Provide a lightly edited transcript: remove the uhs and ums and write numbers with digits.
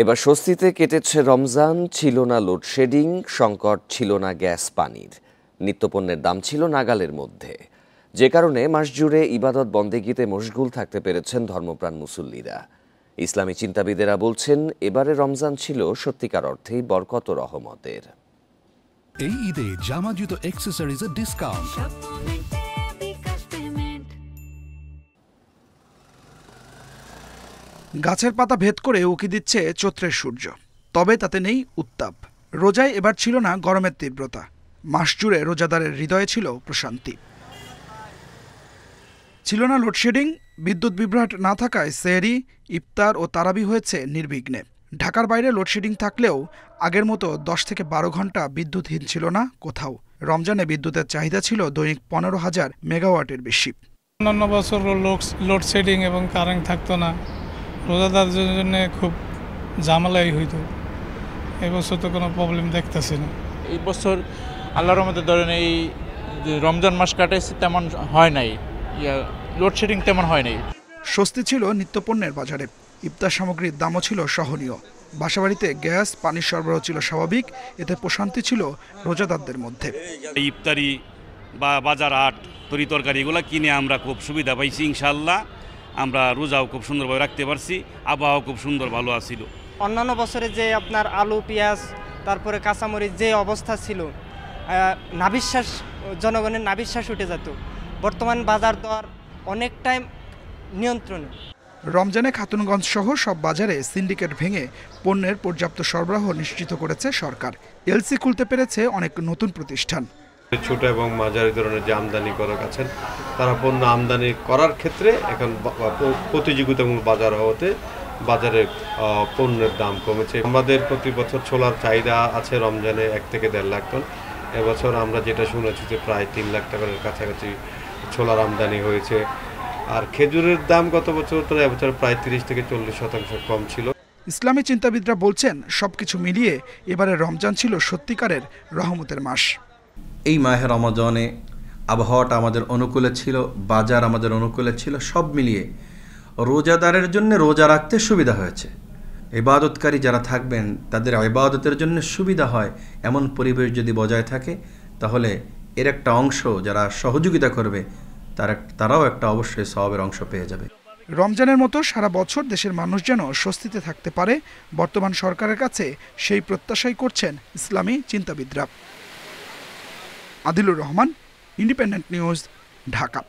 এবার স্বস্তিতে কেটেছে রমজান, ছিল না লোডশেডিং, সংকট ছিল না গ্যাস পানির, নিত্যপণ্যের দাম ছিল নাগালের মধ্যে, যে কারণে মাস জুড়ে ইবাদত বন্দেগীতে মশগুল থাকতে পেরেছেন ধর্মপ্রাণ মুসল্লিরা। ইসলামী চিন্তাবিদেরা বলছেন, এবারে রমজান ছিল সত্যিকার অর্থেই বরকত ও রহমতের। এই ঈদে জামা জুতো অ্যাক্সেসরিজের ডিসকাউন্ট। গাছের পাতা ভেদ করে উকি দিচ্ছে চৈত্রের সূর্য, তবে তাতে নেই উত্তাপ। রোজায় এবার ছিল না গরমের তীব্রতা, মাস জুড়ে রোজাদারের হৃদয়ে ছিল প্রশান্তি। ছিল না লোডশেডিং, বিদ্যুৎ বিভ্রাট না থাকায় সেহরি, ইফতার ও তারাবি হয়েছে নির্বিঘ্নে। ঢাকার বাইরে লোডশেডিং থাকলেও আগের মতো 10 থেকে 12 ঘন্টা বিদ্যুৎহীন ছিল না কোথাও। রমজানে বিদ্যুতের চাহিদা ছিল দৈনিক 15,000 মেগাওয়াটের বেশি। অন্যান্য বছর লোডশেডিং এবং কারেন্ট থাকতো না, রোজাদারদের জন্য খুব ঝামেলাই হইতো। এবছর তো কোনো প্রবলেম দেখতেছি না। এই বছর আল্লাহর রহমতে ধরেন এই রমজান মাস কাটাইছে, তেমন হয় নাই, লোডশেডিং তেমন হয় নাই। স্বস্তি ছিল নিত্যপণ্যের বাজারে, ইফতার সামগ্রীর দামও ছিল সহনীয়। বাসাবাড়িতে গ্যাস পানির সরবরাহ ছিল স্বাভাবিক, এতে প্রশান্তি ছিল রোজাদারদের মধ্যে। ইফতারি বা বাজার হাট তরি তরকারি এগুলো কিনে আমরা খুব সুবিধা পাইছি। ইনশাআল্লাহ আমরা রোজাও খুব সুন্দরভাবে রাখতে পারছি, আবহাওয়া খুব সুন্দর ভালো আছিল। অন্যান্য বছরে যে আপনার আলু পেঁয়াজ তারপরে কাঁচামরিচ যে অবস্থা ছিল, নাভিশ্বাস, জনগণের নাভিশ্বাস উঠে যেত। বর্তমান বাজার দর অনেকটাই নিয়ন্ত্রণে। রমজানে খাতুনগঞ্জ সহ সব বাজারে সিন্ডিকেট ভেঙে পণ্যের পর্যাপ্ত সরবরাহ নিশ্চিত করেছে সরকার। এলসি খুলতে পেরেছে অনেক নতুন প্রতিষ্ঠান। ছোট এবং মাঝারি ধরনের যে আমদানি করার আছেন, তারা পণ্য আমদানি করার ক্ষেত্রে এখন প্রতিযোগিতামূলক বাজার হওয়াতে বাজারে পণ্যের দাম কমেছে। আমাদের প্রতি বছর ছোলার চাহিদা আছে রমজানে 1 থেকে 1.5 লাখ টন। এবছর আমরা যেটা শুনেছি যে প্রায় 3 লাখ টাকার কাছাকাছি ছোলার আমদানি হয়েছে। আর খেজুরের দাম গত বছর তো এবছর প্রায় 30 থেকে 40% কম ছিল। ইসলামী চিন্তাবিদরা বলছেন, সবকিছু মিলিয়ে এবারে রমজান ছিল সত্যিকারের রহমতের মাস। এই মাহে রমজানে আবহাওয়াটা আমাদের অনুকূলে ছিল, বাজার আমাদের অনুকূলে ছিল, সব মিলিয়ে রোজাদারের জন্য রোজা রাখতে সুবিধা হয়েছে। ইবাদতকারী যারা থাকবেন তাদের ইবাদতের জন্য সুবিধা হয় এমন পরিবেশ যদি বজায় থাকে, তাহলে এর একটা অংশ যারা সহযোগিতা করবে তারাও একটা অবশ্যই সওয়াবের অংশ পেয়ে যাবে। রমজানের মতো সারা বছর দেশের মানুষ যেন স্বস্তিতে থাকতে পারে, বর্তমান সরকারের কাছে সেই প্রত্যাশাই করছেন ইসলামী চিন্তাবিদরা। Adilur Rahman, Independent News, Dhaka.